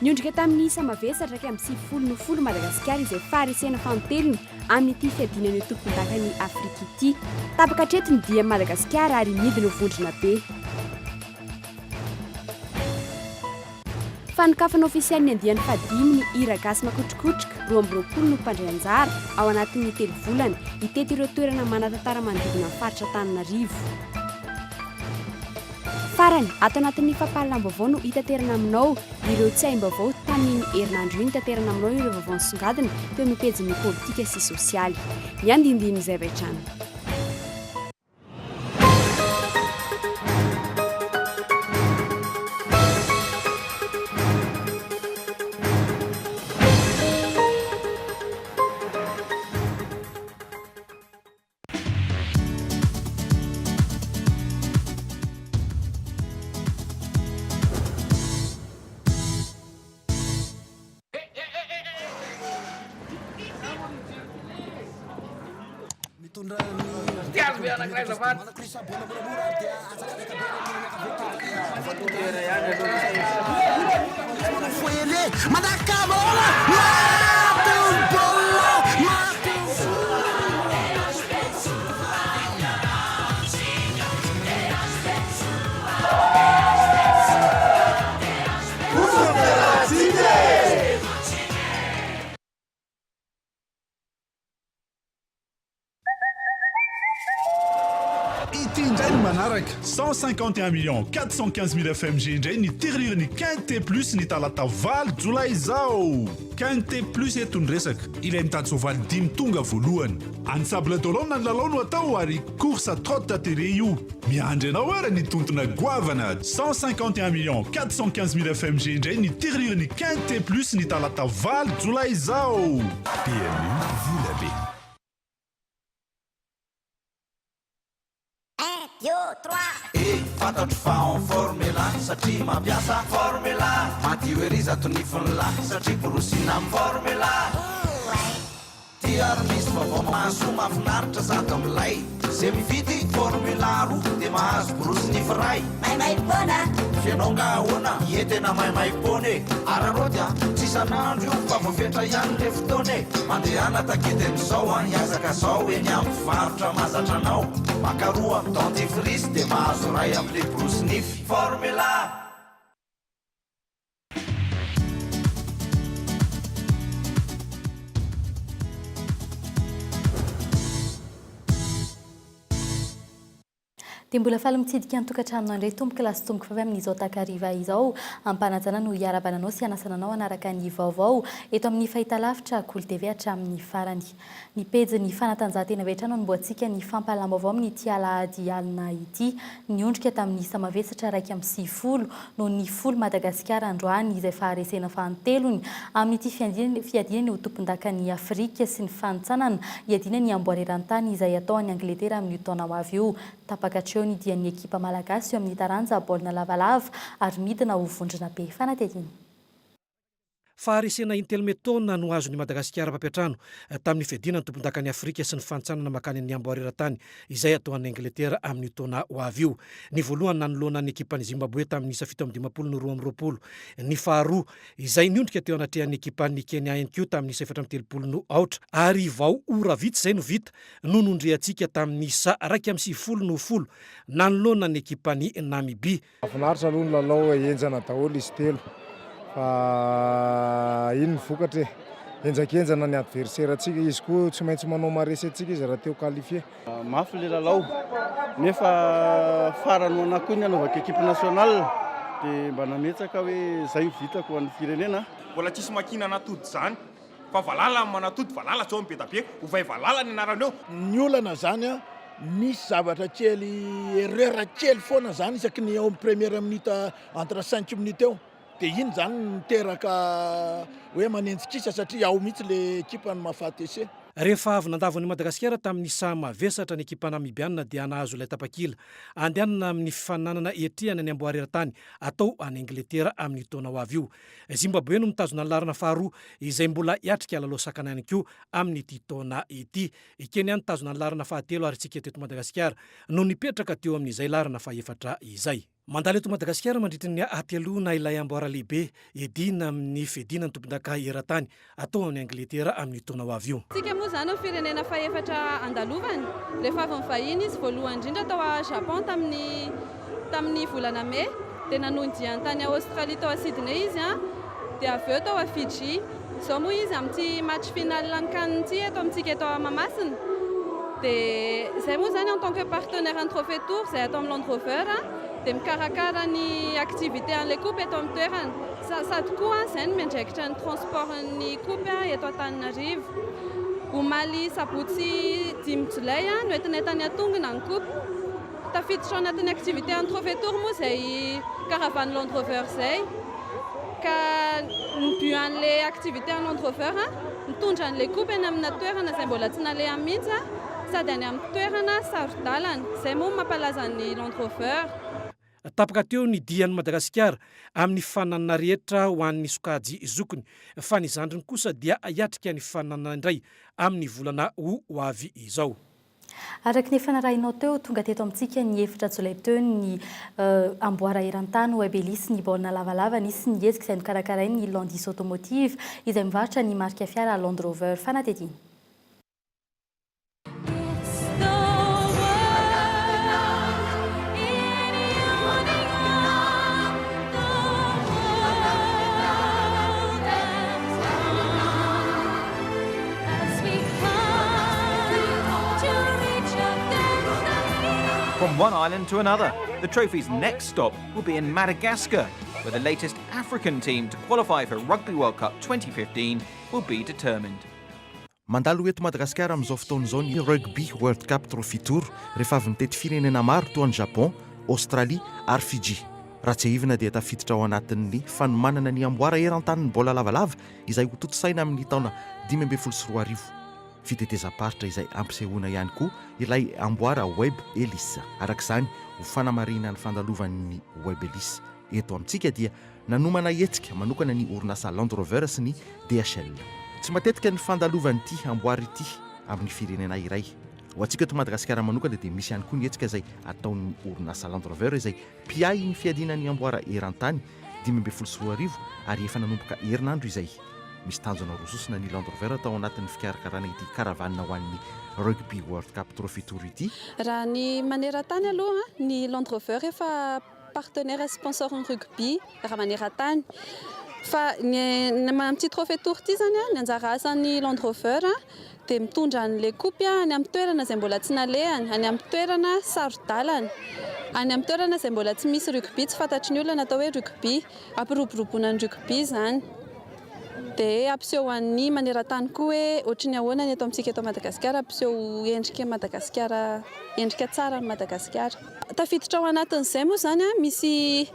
Niondrika tamin'ny samavesatra raika amin'ny 20 Madagasikara izay faharesena fantelony amin'ity fiadinan'ny tompon-dakan'ny Afrika ity. Tapaka hatretiny dia Madagasikara ary midina ho vondrona be. Fanokafana ofisialin'ny Indien fadimy ny hira gasy makotrokotroka 2020 no mpandray anjara ao anatin'ny 3 volana itety ireo toerana manatantara manodidina ny faritra Antananarivo. Farany ato anatin'ny fampahalaam-baovao no hitaterana aminao ireo tsy haim-baovao tamin'ny herinandro iny taterana aminao ireo vaovao nisongadina teo amin'ny pejin'ny politika sy sosialy. Ny andindiny izay vahitrano. Manaraka 151 415 000 FMG indray ny tiririny Compter plus ny talata 8 jolay izao. Compter plus eto ny resaka ilay mitady soavaly 5 tonga voalohany. Ansable dolona ny lalao no atao ary course trotte attirer io. Miandry anao ary ny tontona goavana 151 415 000 FMG indray ny tiririny Compter plus ny talata 8 jolay izao. PMU Vulabe. 1, 2, 3. Fantatro fa en formula satria mampiasa formula madio ery zato nifiny la satria borosina amin'ny formula tiary misy vaovao mahazo mahafinaritra zato amin'ilay zay mividy formula roa dia mahazo borosy nify ray Maimai-pona fianao nga ahoana ietena maimai-pona arareo dia tsy isan'andro io fa voafetra ihany le fotoana mandehana takeden'izao a hiazaka zao eny amin'ny varotra mazatra anao makaroa amin'ny dentifrice dia mahazo ray amin'le borosy nify formula. Dia mbola faly mitsidika ny tokantrano indray tomboka lasy tomboka fa avy amin'izao takariva izao ampanajana no hiarabananao sy hanasananao anaraka ny vaovao eto amin'ny fahitalavitra KOLO TV hatramin'ny farany. Ny pejy fanatanjahantena vetrano no mboantsika ny fampahalaam-baovao amin'ny ity alahady alina ity niondrika tamin'ny samavesatra raika amin'ny 10 no ny 10 Madagasikara androany izay faharesena fahantelony amin'ity fiadinany ho tompon-dakan'ny Afrika sy ny fanitsanana hiadina ny amboareran-tany izay atao any Angletera amin'ny taona ho avy io. Tapaka ny dia ny ekipa malagasy eo amin'ny taranja baolina lavalava ary midina ho vondrona be fanatetina. Faharesena intelmetona no azon'ny Madagasikara mpampiatrano tamin'ny fiadinany tompon-dakan'ny Afrika sy ny fanitsanana makany ny amboareran-tany izay atao any Angletera amin'ny taona ho avy io. Ny voalohany nanoloana ny ekipany Zimbabwe tamin'ny 7-20 ny faharoa izay niondrika teo anatrehan'ny ekipany Kenya NQ tamin'ny 7-30 ary vao ora vita izay no vita no nondreantsika tamin'ny raika amin'ny 10 nanoloana ny ekipany Namibia. Afinaritra aloha ny lalao enjana daholo izy telo. Iny vokatra enjakenjana ny adversaire atsika izy koa tsy maintsy manao maresy atsika izy raha teo qualifié. Mafy le lalao nefa farany anako ny anaovaka ekipe nationale dia mba nametsaka hoe zay vitako amin'ny firenena. Mbola tsisy makina natody zany fa valala manatody valala zao mipeta be ovay valala ny anarana eo. Ny olana zany a misy zavatra kely erreur kely foana zany isaky ny eo amin'ny première minute entre 5 minutes eo. Dia iny zany niteraka hoe manenjikisa satria ao mihitsy le ekipa ny mahafaty ese. Rehefa avy nandavan'ny Madagasikara tamin'ny samavesatra ny ekipa namibianina dia nahazo ilay tapakila andehanana amin'ny fifaninanana etrihana ny amboareran-tany atao any Angletera amin'ny taona ho avy io. Zimbabwe no mitazona ny larana faharoa izay mbola hiatrika lalao sakana ihany koa amin'ny ity taona ity. Kenya mitazona ny larana fahatelo ary tsika teto Madagasikara no nipetraka teo amin'izay larana fahaefatra izay. mandalo eto Madagasikara mandritra ny atialoana ilay amboara lehibe edina amin'ny fedina ny tompon-daka eran-tany atao amin'ny Angletera amin'ny taona ho avy io. Tsika moa zany firenena faefatra andalovany rehefa avy vahiny izy voalohany indrindra tao a Japon tamin'ny volana Mai, dia nanondiany tany Australie tao a Sydney izy dia avy eo tao a Fiji. Zao moa izy amin'ity match final ny CAN ity eto amintsika eto Mahamasina. Dia zay moa zany en tant que partenaire en trophée tour zay atao amin'ny Land Rover dia mikarakara ny activité an'ilay coupe eto amin'ny toerana. Sady koa zay no miandraikitra ny transport ny coupe eto Antananarivo. Omaly sabotsy 10 Jolay no entinentany atongona ny coupe. Tafiditra ao anatin'ny activité en trophée tour moa zay caravane Land Rover zay. Ka nibu an'ilay activité en Land Rover nitondra an'ilay coupe eny amina toerana zay mbola tsy naleha mihitsy sady any amin'ny toerana sarodalana. Zay moa mampalaza ny Land Rover. Tapaka teo ny dian'ny Madagasikara amin'ny fananana rehetra ho an'ny sokajy zokony fa ny zandriny kosa dia hiatrika ny fananana indray amin'ny volana ho avy izao. Araka ny fanarahinao teo tonga teto amintsika ny 4 Jolay teo ny amboara eran-tany web elisy ny baolina lavalava nisy ny ezika izay nokarakarainy ny Landis automotive izay mivarotra ny marika fiara Land Rover fanatetiny. From one island to another, the trophy's next stop will be in Madagascar, where the latest African team to qualify for Rugby World Cup 2015 will be determined. Mandalo eto Madagasikara amin'izao fotoan'izao ny Rugby World Cup Trophy Tour rehefa avy nitety firenena maro toa ny Japon, Australie ary Fiji. Raha tsy ahivina dia tafiditra ao anatin'ny fanomanana ny amboara eran-tany ny baolina lavalava izay ho totosaina amin'ny taona 2024. Fitetezam-paritra izay ampisehoana ihany koa ilay amboara web elisy. Arak'izany ho fanamarina ny fandalovan'ny web elisy. Eto amintsika dia nanomana hetsika manokana ny orinasa Land Rover sy ny DHL. Tsy matetika ny fandalovan'ity amboara ity amin'ny firenena iray. Ho antsika eto Madagasikara manokana dia misy ihany koa ny hetsika izay ataon'ny orinasa Land Rover izay piay ny fiadinan'ny amboara eran-tany 2024 ary efa nanomboka herinandro izay. Misy tanjona rososina ny Land Rover tao anatin'ny fikarakarana ity karavanina ho an'ny Rugby World Cup Trophy Tour ity. Raha ny maneran-tany aloha ny Land Rover efa partenaire sponsor ny rugby raha maneran-tany. Fa ny amin'ity Trophy Tour ity zany ny anjara asan'ny Land Rover dia mitondra an'ilay coupe any amin'ny toerana izay mbola tsy nalehany, any amin'ny toerana sarodalana, any amin'ny toerana izay mbola tsy misy rugby, tsy fantatry ny olona atao hoe rugby, ampiroboroboana ny rugby zany. Dia ampiseho an'ny maneran-tany koa hoe ohatry ny ahoana ny eto amintsika eto Madagasikara, ampiseho endrika Madagasikara, endrika tsara Madagasikara. Tafiditra ao anatin'izay moa zany misy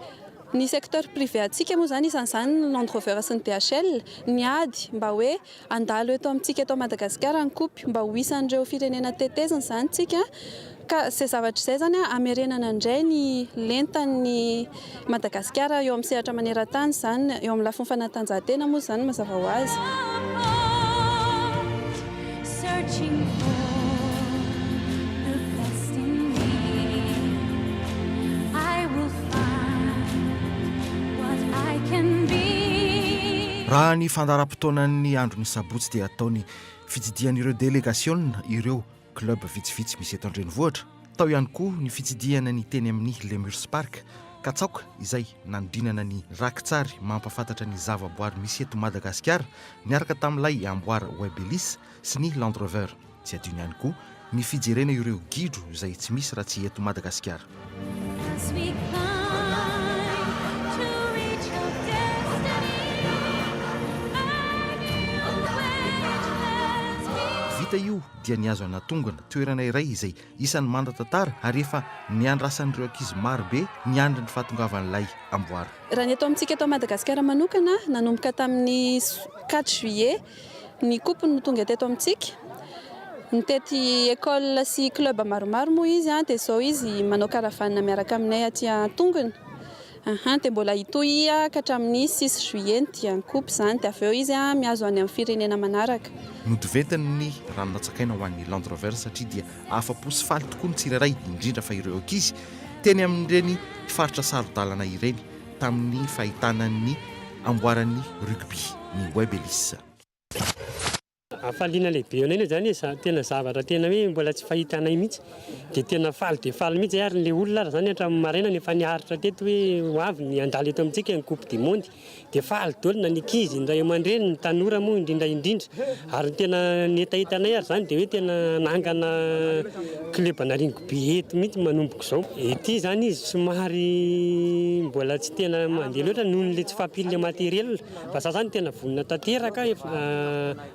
ny secteur privé atsika moa zany isan'izany ny Land Rover sy ny DHL niady mba hoe andalo eto amintsika eto Madagasikara ny coupe mba ho isan'ireo firenena tetezina zany tsika. Ka izay zavatra izay zany amerenana indray ny lentan'ny Madagasikara eo amin'ny sehatra maneran-tany zany, eo amin'ny lafiny fanatanjahantena moa zany mazava ho azy. Raha ny fandaram-potoanan'ny andron'ny sabotsy dia ataony fitsidihan'ireo délégation ireo club vitsivitsy misy eto an-drenivohitra. Tao ihany koa ny fitsidiana ny teny amin'ny Lemurs Park. Katsaoka izay nanodinana ny rakitsary mampafantatra ny zavaboary misy eto Madagasikara niaraka tamin'ilay amboara web elisy sy ny Land Rover. Tsy adino ihany koa ny fijerena ireo gidro izay tsy misy raha tsy eto Madagasikara. Vita io dia niazo anatongana toerana iray izay isan'ny manda-tantara ary efa niandrasan'ireo ankizy maro be niandry ny fahatongavan'ilay amboara. Raha ny eto amintsika eto Madagasikara manokana nanomboka tamin'ny 4 juillet ny coupe no tonga teto amintsika. Nitety école sy club maromaro moa izy dia zao izy manao karavanina miaraka aminay aty an-tongony. Dia mbola hitohy ka hatramin'ny 6 juillet dia coupe zany dia avy eo izy miazo any amin'ny firenena manaraka. Notiventany ny ranonatsakaina ho an'ny Land Rover satria dia afa-po sy faly tokoa ny tsirairay indrindra fa ireo ankizy teny amin'ireny faritra sarodalana ireny tamin'ny fahitanan'ny amboaran'ny rugby ny Webelis. Afaliana lehibe eo zany tena zavatra tena hoe mbola tsy fahitanay mihitsy dia tena faly dia faly mihitsy ary le olona zany hatramin'ny maraina nefa niharitra teto hoe ho avy ny andalo eto amintsika ny coupe du monde dia faly daholo na ny ankizy ny ray aman-dreny ny tanora moa indrindra ary tena netahitanay ary zany dia hoe tena nangana klebana rugby eto mihitsy manomboka izao. Ety zany izy somary mbola tsy tena mandeha loatra noho le tsy fampilile materiel fa za zany tena vonina tanteraka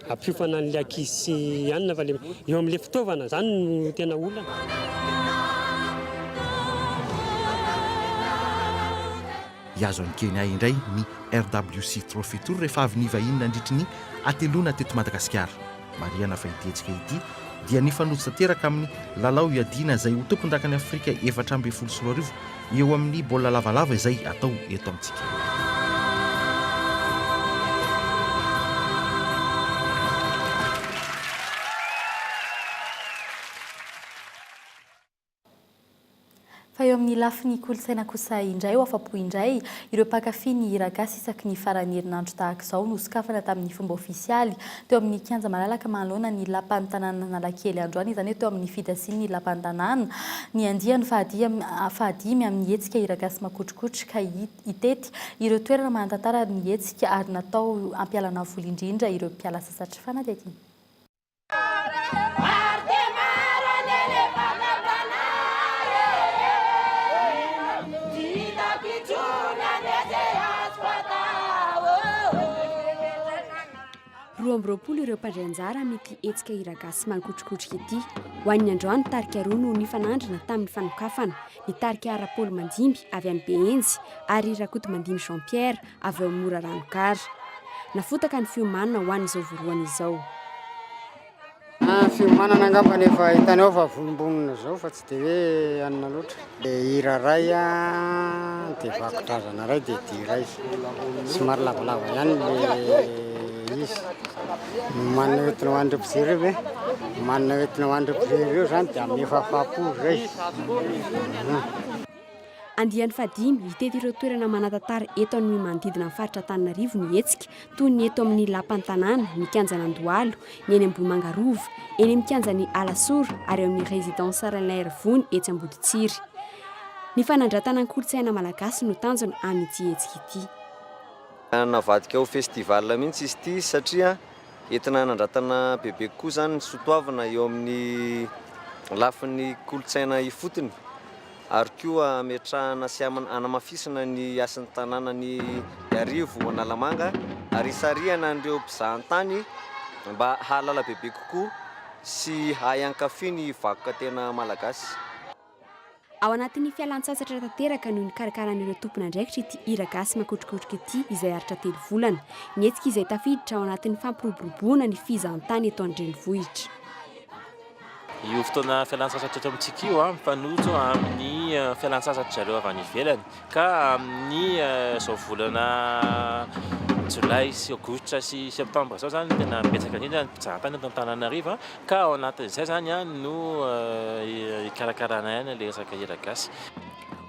ampiofana an'ilay ankizy sy anina fa eo amin'ilay fitaovana zany no tena olana. Iazo any Kenya indray ny RWC Profitant rehefa avy ny vahiny nandritry ny atelona teto Madagasikara. Mariana Faidetsika ity dia nifanoja tanteraka amin'ny lalao iadina izay ho tompon-drakany Afrika 424 eo amin'ny baolina lavalava izay atao eto amintsika. Fa eo amin'ny lafiny kolontsaina kosa indray ho afa-po indray ireo mpankafy ny hira gasy isaky ny farany herinandro tahaka izao nosokafana tamin'ny fomba ofisialy teo amin'ny kianja malalaka manoloana ny lapan'ny tanàna Analakely androany izany hoe teo amin'ny fidasiany ny lapan'ny tanàna ny Indien fahadimy amin'ny hetsika hira gasy makotrokotroka itety ireo toerana manatantara ny hetsika ary natao ampialana voly indrindra ireo mpiala sasatra fanadety. Roa amby roapolo ireo mpandray anjara amin'ity hetsika hira gasy makotrokotroka ity. Ho an'ny androany tarika roa no nifanandrina tamin'ny fanokafana. Ny tarika Rapolo Mandimby avy any Behenjy ary Rakoto Mandimby Jean Pierre avy ao Mora Ranokara. Nafotaka ny fiomanana ho an'izao voalohany izao. Fiomanana angamba nefa hitanao fa volombonina zao fa tsy dia hoe anona loatra. Hira ray dia vakotrazana ray dia diray somary lavalava ihany le izy. Manana hoentina ho an'ireo mpijery ve? Manana hoentina ho an'ireo mpijery eo zany dia amin'ny efa-fapo zay. Andiany fadimy hitety ireo toerana manatantara eto amin'ny manodidina amin'ny faritra Antananarivo ny hetsika toy ny eto amin'ny lapan'ny tanàna, ny kianjana Andohalo, ny eny Ambohimangarova, eny amin'ny kianjany Alasora ary eo amin'ny résidence Alain Rivony etsy Amboditsiry. Ny fanandratana ny kolontsaina malagasy no tanjona amin'ity hetsika ity. Navadika ho festival mihitsy izy ity satria entina nandrantana bebe kokoa zany ny sotoavana eo amin'ny lafin'ny kolontsaina ifotony. Ary koa ametrahana sy anamafisana ny asan'ny tanàna ny Arivo Analamanga ary isariana an'ireo mpizahatany mba halala bebe kokoa sy hayankafy ny vakoka tena malagasy. Ao anatin'ny fialan-tsasatra tanteraka noho ny karakaran'ireo tompon'andraikitra ity hira gasy makotrokotroka ity izay haritra 3 volana. Ny hetsika izay tafiditra ao anatin'ny fampiroboroboana ny fizahantany eto an-drenivohitra. Io fotoana fialan-tsasatra eto amintsika io mifanojo amin'ny fialan-tsasatra zareo avy any ivelany ka amin'ny izao volana Jolay sy Aogositra sy Septambra zao zany tena betsaka indrindra ny mpizahatany eto Antananarivo ka ao anatin'izay zany no ikarakarana ihany ilay resaka hira gasy.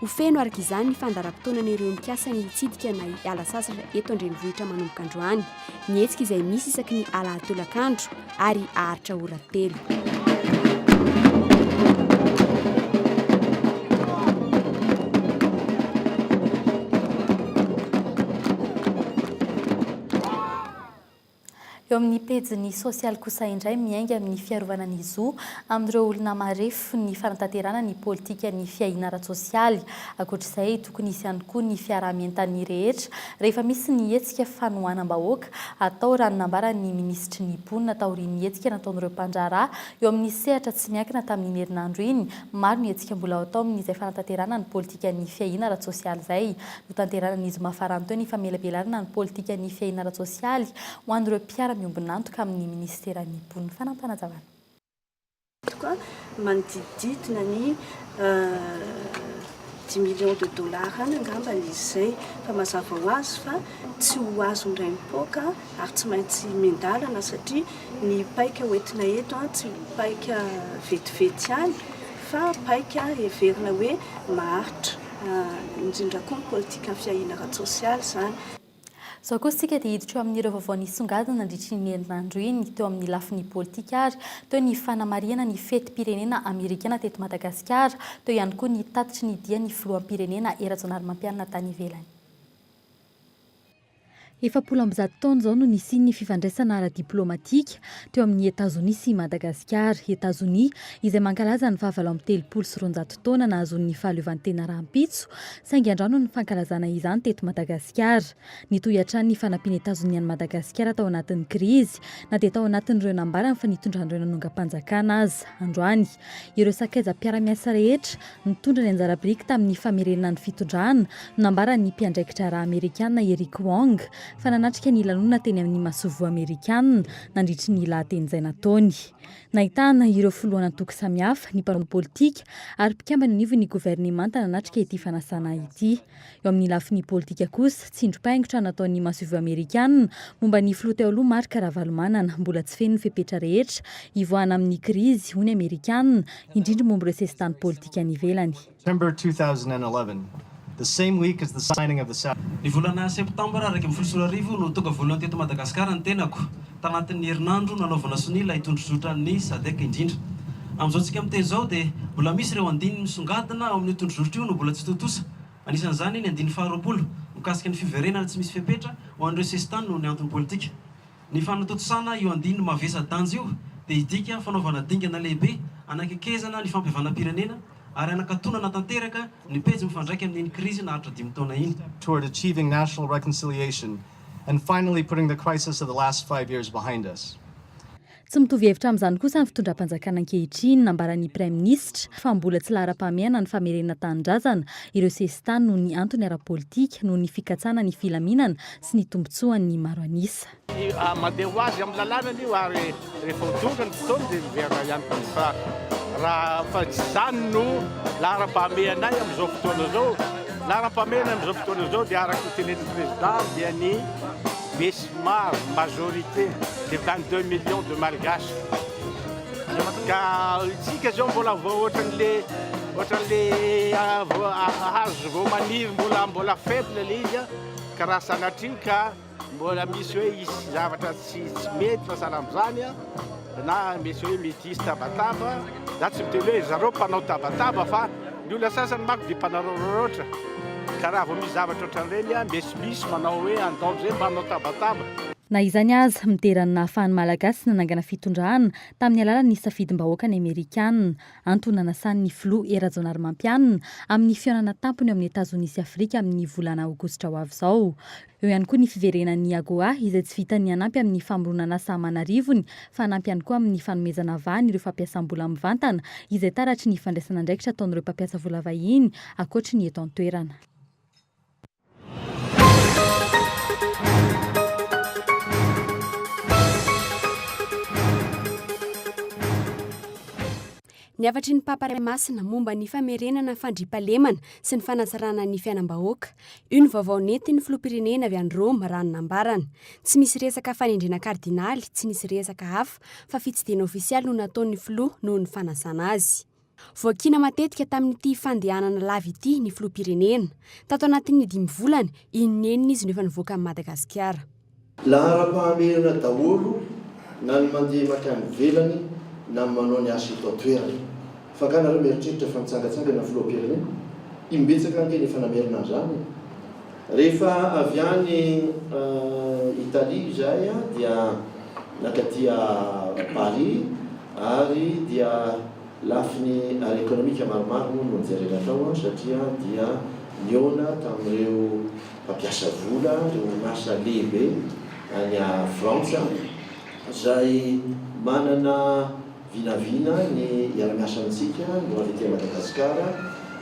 Ho feno araka izany ny fandaram-potoanan'ireo mikasa ny hitsidika na hiala sasatra eto an-drenivohitra manomboka androany. Ny hetsika izay misy isaky ny alahadolakandro ary aharitra ora 3. Eo amin'ny pejiny sosialy kosa indray miainga amin'ny fiarovana ny zo amin'ireo olona marefo ny fanatanterana ny politika ny fiaina ara-tsosialy. Ankoatr'izay tokony isy ihany koa ny fiarahamientan'ny rehetra rehefa misy ny hetsika fanohanam-bahoaka atao ranonambara ny minisitry ny ponina taorian'ny hetsika nataon'ireo mpandraharaha eo amin'ny sehatra tsy miankina tamin'ny herinandro iny. Maro ny hetsika mbola atao amin'izay fanatanterana ny politika ny fiaina ara-tsosialy izay no tanteranan'izy mafaranto ny famelabelarana ny politika ny fiaina ara-tsosialy ho an'ireo mpiara miombonantoka amin'ny ministeran'ny ponina fanampanazavana. Manodididina ny 10 millions de dollars angamba izay fa mazava ho azy fa tsy ho azo indray mipoaka ary tsy maintsy mendalana satria ny paika hoentina eto tsy paika vetivety ihany fa paika heverina hoe maharitra indrindra koa ny politika amin'ny fiahiana ara-tsosialy zany. So koa sika dia hiditra amin'ireo vaovao nisongadina nandritra ny herinandro iny teo amin'ny lafiny politika ary teo ny fanamariana ny fetim-pirenena amerikana teto Madagasikara, teo ihany koa ny tatitry ny dia ny filoham-pirenena era-jonary-mampianina tany ivelany. Efa 17 taona zao no nisiany ny fifandraisana ara-diplomatika teo amin'ny Etazonia sy Madagasikara. Etazonia izay mankalaza ny fahavalo amby 320 taona nahazon'ny fahaleovantena rahampitso, saingy andrano ny fankalazana izany teto Madagasikara. Nitohy hatrany ny fanampiana Etazonia ny Madagasikara tao anatin'ny krizy, na dia tao anatin'ireo nambarany fa nitondran'ireo nanonga-panjakana aza. Androany, ireo sakaiza mpiara-miasa rehetra nitondra ny anjara biriky tamin'ny famerenana ny fitondrana nambaran'ny mpiandraikitra raha Amerikana Eric Wong, fa nanatrika ny lanona teny amin'ny masovo Amerikana nandritry ny lahateny izay nataony. Nahitana ireo filoana toky samihafa, ny mpanao politika ary mpikambana nivo ny governemanta nanatrika ity fanasana ity. Eo amin'ny lafiny politika kosa, tsindrom-paingotra nataon'ny masovo Amerikana momba ny filoha teo aloha Marc Ravalomanana mbola tsy feno ny fepetra rehetra ivoahana amin'ny krizy hony Amerikana, indrindra momba ireo sesitany politika any ivelany. September 2011. The same week as the signing of the South. Ny volana septambra araka amin'ny 10 no tonga voalohany teto Madagasikara ny tenako. Tanatin'ny herinandro nanaovana sonila itondrozotra ny sadek indrindra. Amin'izao tsika miteny izao dia mbola misy ireo andiny misongadina ao amin'ny itondrozotra io no mbola tsy totosa. Anisan'izany ny andiny 20 mikasika ny fiverenana tsy misy fepetra ho an'ireo sesitany noho ny antony politika. Ny fanatotosana io andiny mavesa danjy io dia idika fanaovana dingana lehibe anakekezana ny fampihavanam-pirenena ary anakatonana tanteraka ny pejy mifandraika amin'iny krizy naharitra 5 taona iny. Toward achieving national reconciliation and finally putting the crisis of the last 5 years behind us. Tsy mitovy hevitra amin'izany kosa ny fitondram-panjakana ankehitriny nambaran'ny Prime Ministre fa mbola tsy lara-pahamehana ny famerenana tanindrazana ireo sesitany noho ny antony ara-politika noho ny fikatsana ny filaminana sy ny tombotsoan'ny maro anisa. Mandeha ho azy amin'ny lalàna io ary rehefa hodonga ny fotoana dia miverina ihany koa fa raha tsy izany no lara-pahamehanay amin'izao fotoana izao. Lara-pahamehana amin'izao fotoana izao dia araka ny tenenin'ny président dia ny besmar majorité de 22 millions de malgaches. Ka isika zao mbola ohatran'le hazo vao maniry mbola faible le izy ka raha sanatria ka mbola misy hoe isy zavatra tsy mety fasala amin'izany na misy hoe mety isy tabataba. Za tsy miteny hoe zareo mpanao tabataba fa ny olona sasany manko dia mpanao roatra. Ka raha vao misy zavatra ohatran'ireny misy manao hoe andao zay mpanao tabataba. Na izany aza miterany nahafahan'ny malagasy nanangana fitondrana tamin'ny alalan'ny safidim-bahoaka ny Amerikana, antony nanasan'ny filoha era-jonary-mampianina amin'ny fihaonana tampony amin'ny Etazonia sy Afrika amin'ny volana aogositra ho avy izao. Eo ihany koa ny fiverenan'ny AGOA izay tsy vitan'ny hanampy amin'ny famoronana sahamanarivony fa hanampy ihany koa amin'ny fanomezana vahany ireo fampiasam-bola mivantana izay taratry ny fandraisana andraikitra ataon'ireo mpampiasa vola vahiny ankoatry ny eto an-toerana. Niavatry ny paparay masina momba ny famerenana fandriampahalemana sy ny fanazarana ny fiainam-bahoaka. Io ny vaovao nentin'ny filoham-pirenena avy any Roma raha ny nambarana. Tsy misy resaka fanendrena kardinaly, tsy misy resaka hafa fa fitsidihana ofisialy no nataon'ny filoha noho ny fanasana azy. Voakina matetika tamin'ity fandehanana lava ity ny filoham-pirenena. Tato anatin'ny 5 volana inonenina izy no efa nivoaka amin'ny Madagasikara. Lahara-pahamerana daholo na ny mandeha makany velany na manao ny asa eto an-toerana. Fa ka nareo mieritreritra fa mitsangatsangana filoham-pirenena, imbetsaka ankeny efa namerina zany. Rehefa avy any Italia izay dia nakatia Paris ary dia lafiny ara-ekonomika maromaro moa no nijerena tao satria dia niona tamin'ireo mpampiasa vola, ireo orinasa lehibe any Frantsa izay manana vinavina ny iara-miasa amintsika no avy etỳ Madagasikara.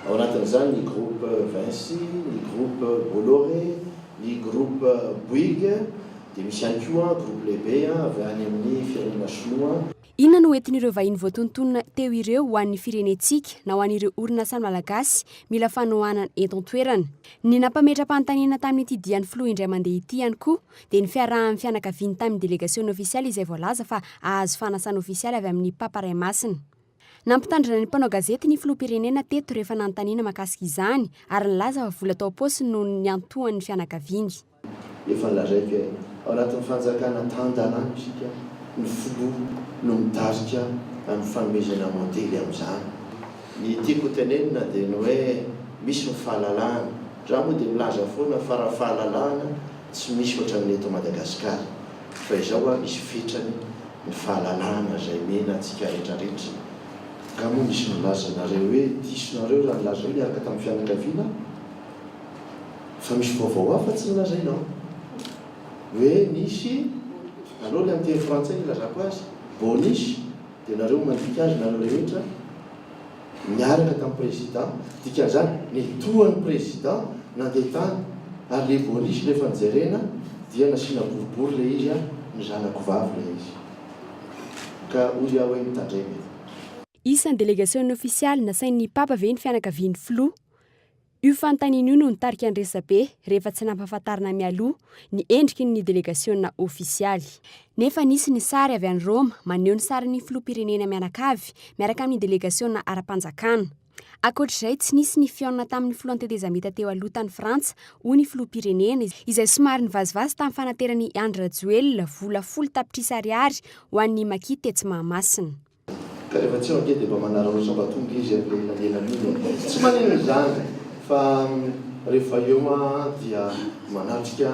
Ao anatin'izany ny groupe Vinci, ny groupe Bolloré, ny groupe Bouygues, dia misy ihany koa groupe lehibe avy any amin'ny firenena Sinoa. Inona no entin'ireo vahiny voatontonona teo ireo ho an'ny firenetsika na ho an'ireo orinasa malagasy mila fanohanana eto an-toerana. Ny nampametra-panontaniana tamin'ity dian'ny filoha indray mandeha ity ihany koa dia ny fiarahan'ny fianakaviany tamin'ny délégation ofisialy izay voalaza fa ahazo fanasana ofisialy avy amin'ny paparay masina. Nampitandrina ny mpanao gazety ny filoham-pirenena teto rehefa nanontaniana mahakasika izany ary nilaza fa vola tao paosy no niantohan'ny fianakaviany. Efa nolazaiko ao anatin'ny fanjakana tan-dalàna isika ny filoha no mitarika amin'ny fanomezana modely amin'izany. Ny tiako tenenina dia ny hoe misy ny fahalalahana. Raha moa dia milaza foana fa raha fahalalahana tsy misy ohatran'ny eto Madagasikara. Fa izao misy fetrany ny fahalalahana izay mena antsika rehetrarehetra. Ka moa misy milaza nareo hoe disonareo raha nilaza hoe niaraka tamin'ny fianakaviana fa misy vaovao hafa tsy nilazainao. Hoe nisy aleo le amin'ny teny frantsay ilazako azy bonus dia nareo mandika azy nareo rehetra miaraka tamin'ny président dikan'izany ny tohan'ny président nandeha tany ary le bonus rehefa nijerena dia nasiana boribory le izy ny zanako vavy le izy ka ozy aho hoe mitandrena. Isan'ny délégation officielle nasain'ny papa ve ny fianakavian'ny filoha. Io fanontaniana io no nitarika ny resabe rehefa tsy nampahafantarina mialoha ny endriky ny délégation officialy. Nefa nisy ny sary avy any Roma maneho ny sarin'ny filoham-pirenena mianakavy miaraka amin'ny délégation ara-panjakana. Ankoatr'izay tsy nisy ny fihaonana tamin'ny filoha an-tetezamita teo aloha tany Frantsa ho ny filoham-pirenena izay somary nivazivazy tamin'ny fanateran'ny Andra Joel vola 10 tapitrisa ariary ho an'ny maki tetsy Mahamasina. Ka rehefa tsy anke dia mba manararaotra mba tonga izy alelan'iny tsy maneno izany fa rehefa eo dia manatrika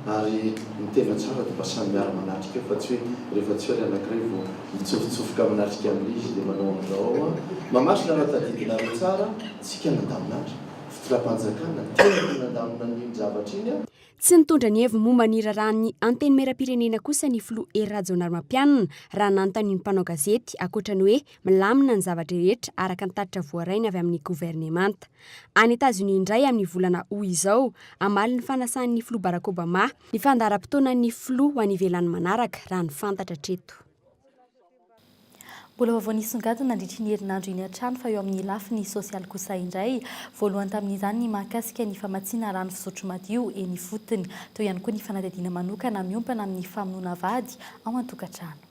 ary mitevana tsara dia mba samy miara manatrika fa tsy hoe rehefa tsy hoe anankiray vao mitsofotsofoka manatrika amin'izy dia manao an'izao mamasina raha tadidinareo tsara tsika nandaminatra fitondram-panjakana tena nandamina ny zavatra iny. Tsy nitondra ny heviny momba ny raran'ny anteny meram-pirenena kosa ny filoha Rajaonarmapianina raha nanontany ny mpanao gazety ankoatra ny hoe milamina ny zavatra rehetra araka ny tatitra voaraina avy amin'ny gouvernemanta. Any États-Unis indray amin'ny volana Août izao amaly ny fanasan'ny filoha Barack Obama ny fandaharam-potoanan'ny filoha ho any ivelany manaraka raha ny fantatra treto. Mbola vaovao nisongadina nandritra ny herinandro iny an-trano fa eo amin'ny lafiny sosialy kosa indray voalohany tamin'izany ny mahakasika ny famatsiana rano fisotro madio eny fotony teo ihany koa ny fanadihadiana manokana miompana amin'ny famonoana vady ao an-tokantrano.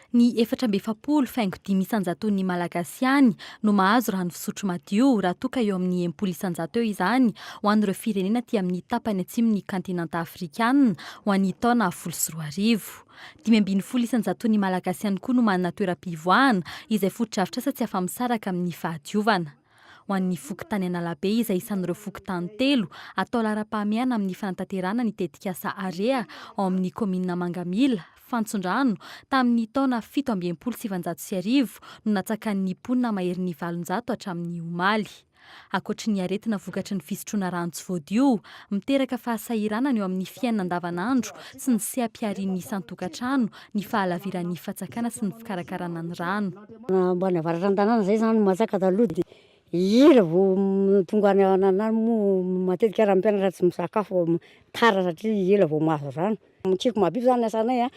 Ny 450 isanjaton'ny malagasy ihany no mahazo rano fisotro madio raha toka eo amin'ny 10 isanjato eo izany ho an'ireo firenena aty amin'ny tapany atsimon'ny kantinanta afrikanina ho an'ny taona 2024. 520 isanjaton'ny malagasy ihany koa no manana toeram-pivoahana izay fotodrafitra asa tsy afa-misaraka amin'ny fahadiovana. Ho an'ny fokontany Analabe izay isan'ireo fokontany 3 atao lara-pahamiana amin'ny fanatanterana ny tetikasa area ao amin'ny komina Mangamila Fantsondrano tamin'ny taona 1770 no natsakan'ny mponina mahery ny 700 hatramin'ny omaly. Ankoatry ny aretina vokatry ny fisotroana rano tsy voadio, miteraka fahasahirana eo amin'ny fiainana andavanandro sy ny seha-piarian'ny isan-tokantrano ny fahalaviran'ny fatsakana sy ny fikarakarana ny rano. Mbany avaratra an-tanàna zay zany matsaka taloha dia ila vao tonga any anana moa matetika raha mpianatra tsy misakafo tara satria ila vao mahazo rano. Tsiko mahabiby zany asanay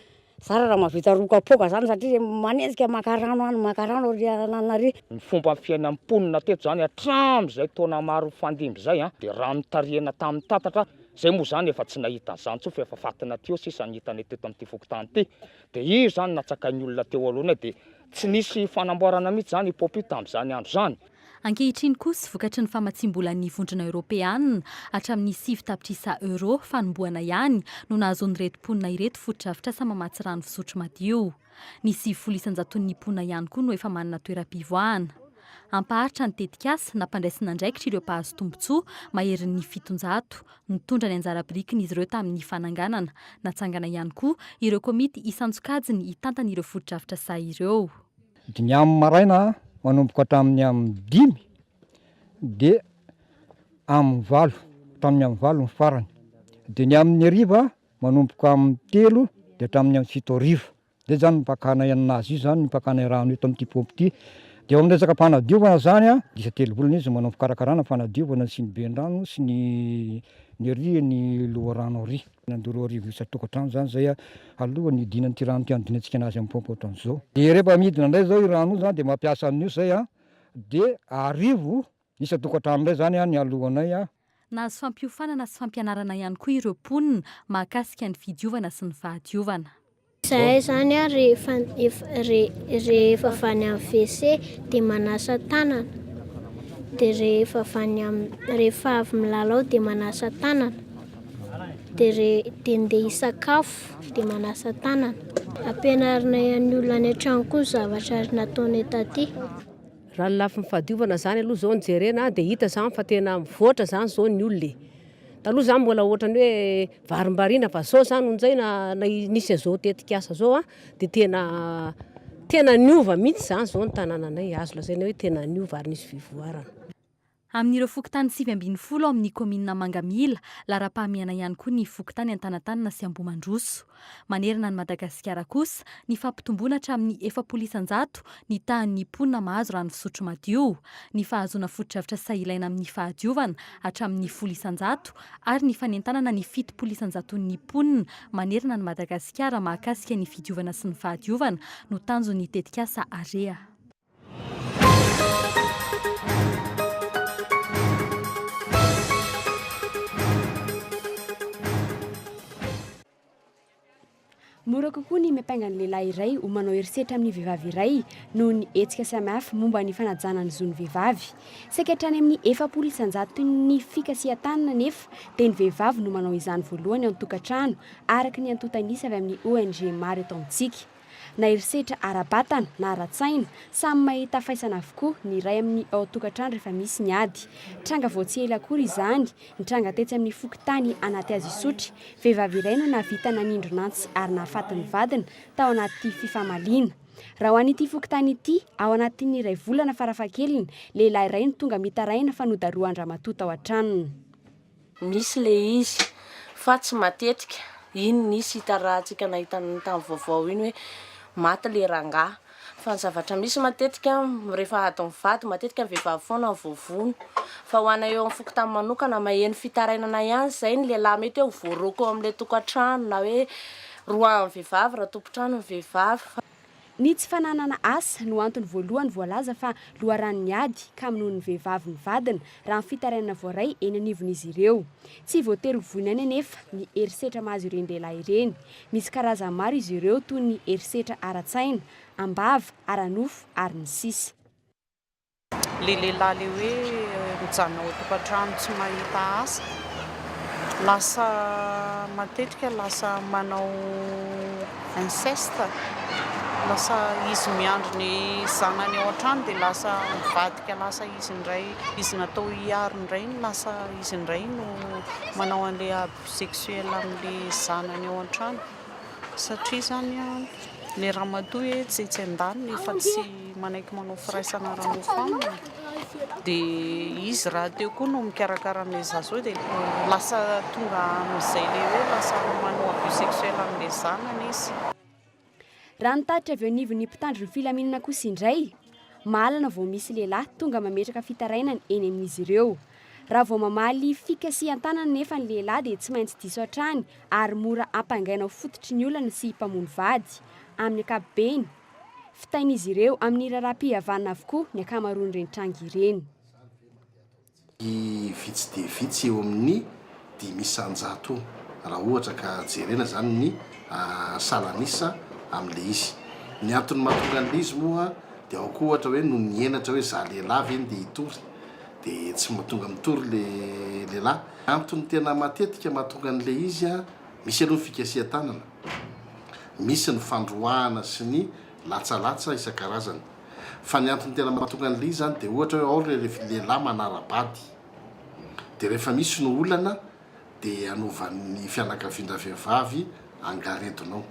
Sara raha mahavita rokapoka zany satria manenjika makarano any makarano ry ananary. Ny fomba fiainan'ny mponina teto zany hatramin'izay taona maro fandimby zay dia rano tarihana tamin'ny tatatra zay moa zany efa tsy nahita an'izany tsofa efa fatina teo sisa nahitany teto amin'ity fokontany ity. Dia io zany natsakany olona teo aloha dia tsy nisy fanamboarana mihitsy zany hipopio tamin'izany andro zany. Ankehitriny kosa vokatry ny famatsim-bolan'ny vondrona Europeanina hatramin'ny 7 tapitrisa euro fanomboana ihany no nahazon'ny reto mponina ireto fotodrafitra sa mamatsy rano fisotro madio. Ny 70 isanjaton'ny mponina ihany koa no efa manana toeram-pivoahana. Ampaharitra ny tetikasa nampandraisina andraikitra ireo mpahazo tombotsoa maherin'ny 700 nitondra ny anjara birikiny izy ireo tamin'ny fananganana. Natsangana ihany koa ireo komity isan-tsokajiny hitantana ireo fotodrafitra sa ireo. Dimy amin'ny maraina manomboka hatramin'ny amin'ny 5 dia amin'ny 8 hatramin'ny amin'ny 8 ny farany. Dia ny amin'ny hariva manomboka amin'ny 3 dia hatramin'ny amin'ny 7 hariva. Dia zany mipakana aminazy io zany mipakana rano eto amin'ity pompo ity. Dia ao amin'ny resaka fanadiovana zany isa telobolana izy manao fikarakarana fanadiovana sy ny ben-drano sy ny ry ny loharano ary. Nandoro arivo isa-tokantrano zany zay aloha ny idinan'ny ty rano ty andinantsika anazy amin'ny pompo ohatran'izao. Dia rehefa midina indray zao i rano zany dia mampiasa amin'io zay dia arivo isa-tokantrano indray zany ny alohanay. Nahazo fampiofanana sy fampianarana ihany koa ireo mponina mahakasika ny fidiovana sy ny fahadiovana. Zahay zany a rehefa avy any amin'ny WC dia manasa tanana, dia rehefa avy milalao dia manasa tanana, dia andeha hisakafo dia manasa tanana. Ampianarinay ny olona any an-trano koa zavatra nataonay taty. Raha ny lafiny fahadiovana zany aloha zao ny jerena dia hita zany fa tena mivoatra zany zao ny olona. Taloha zany mbola ohatrany hoe varimbariana fa zao zany onjay na nisy zao tetikasa zao dia tena niova mihitsy zany zao ny tanànanay, azo lazaina hoe tena niova ary nisy fivoarana. Amin'ireo fokontany 7-10 amin'ny komina Mangamila, lara-pahamehana ihany koa ny fokontany Antanantanana sy Ambohimandroso. Manerana ny Madagasikara kosa, ny fampitomboana hatramin'ny 400 ny tahan'ny mponina mahazo rano fisotro madio, ny fahazoana foto-drafitra sahilaina amin'ny fahadiovana hatramin'ny 100 ary ny fanentanana ny 700 mponina manerana ny Madagasikara mahakasika ny fidiovana sy ny fahadiovana no tanjon'ny tetikasa Area. Mora kokoa ny miapaingana lehilahy iray ho manao herisetra amin'ny vehivavy iray noho ny hetsika samihafa momba ny fanajana ny zon'ny vehivavy. Sankehitrany amin'ny 400 ny fikasihan-tanana nefa dia ny vehivavy no manao izany voalohany ao an-tokantrano araka ny antontanisa avy amin'ny ONG maro eto amintsika. Na herisetra ara-batana na ara-tsaina samy mahita faisana avokoa ny iray amin'ny ao an-tokantrano rehefa misy ny ady. Tranga vao tsy ela akory izany, ny tranga tetsy amin'ny fokontany anaty azy isotry, vehivavy iray no nahavita nanindro nantsy ary nahafaty ny vadina tao anaty fifamaliana. Raha ho an'ity fokontany ity, ao anatin'ny iray volana farafahakeliny, lehilahy iray no tonga mitaraina fa nodaroan-dramatoa tao an-tranony. Misy le izy fa tsy matetika, iny nisy hitarahantsika nahitany tamin'ny vaovao iny hoe maty le rangahy. Fa ny zavatra misy matetika rehefa ady mivady matetika ny vehivavy foana ny voavono. Fa ho ana eo amin'ny fokontany manokana maheno fitarainana ihany izay ny lehilahy mety hoe voaroko amin'ilay tokantrano na hoe roan'ny vehivavy raha tompontrano ny vehivavy. Ny tsy fananana asa no antony voalohany voalaza fa loharan'ny ady ka noho ny vehivavy ny vadina raha ny fitarainana voaray eny anivon'izy ireo. Tsy voatery vonana anefa ny herisetra mahazo ireny lehilahy ireny. Misy karazany maro izy ireo toy ny herisetra ara-tsaina, ambava, ara-nofo ary ny sisa. Le lehilahy le hoe mijanona ao tokantrano tsy mahita asa, lasa matetika lasa manao inceste. Lasa izy miandro ny zanany ao an-trano dia lasa mivadika, lasa izy indray izy natao hiaro indray lasa izy indray no manao an'ilay abus sexuel amin'ilay zanany ao an-trano. Satria zany ny ramatoa hoe tsy an-daniny fa tsy manaiky manao firaisana ranofo aminy, dia izy raha teo koa no mikarakara amin'ilay zazo dia lasa tonga amin'izay le hoe lasa manao abus sexuel amin'ilay zanany izy. Raha nitatitra avy anivon'ny mpitandro ny filaminana kosa indray, mahalana vao misy lehilahy tonga mametraka fitarainana eny amin'izy ireo. Raha vao mamaly fikasihan-tanana nefa ny lehilahy dia tsy maintsy diso hatrany ary mora ampangaina ho fototry ny olana sy mpamono vady. Amin'ny ankapobeny, fitain'izy ireo amin'ny raharaham-pihavanana avokoa ny ankamaroan'ireny tranga ireny. Vitsy dia vitsy eo amin'ny 500 raha ohatra ka jerena zany ny salanisa amin'ilay izy. Ny antony mahatonga an'ilay izy moa dia ao koa ohatra hoe no nienatra hoe za lehilahy eny dia hitory dia tsy mahatonga mitory le lehilahy. Antony tena matetika mahatonga an'ilay izy misy aloha ny fikasihan-tanana, misy ny fandroahana sy ny latsalatsa isan-karazany. Fa ny antony tena mahatonga an'ilay izy zany dia ohatra hoe ao lehilahy manara-bady dia rehefa misy no olana dia anovan'ny fianakaviana vehivavy angaredonao.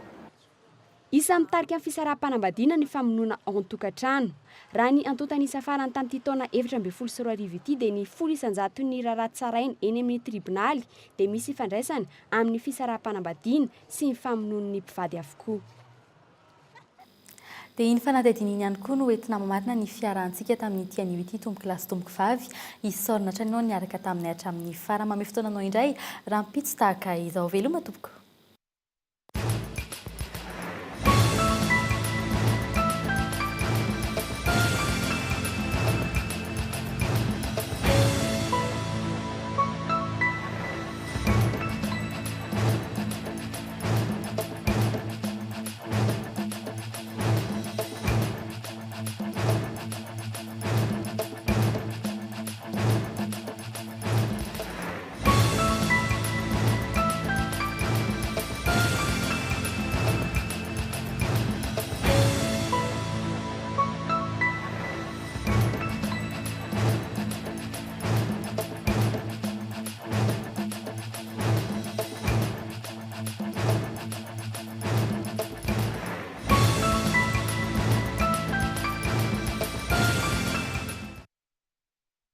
Isa mitarika amin'ny fisaraha-panambadiana ny famonoana ao an-tokantrano. Raha ny antontanisa farany tamin'ity taona 2024 ity dia ny 100 ny raharaha tsaraina eny amin'ny tribonaly dia misy ifandraisana amin'ny fisaraha-panambadiana sy ny famonoan'ny mpivady avokoa. Dia iny fanadihadiana iny ihany koa no entina mamarina ny fiarahantsika tamin'ity anio ity tomboky lasy tomboky vavy isorina hatrany ianao niaraka taminay hatramin'ny farany. Mamy fotoananao indray raha mpitso tahaka izao. Veloma tompoko.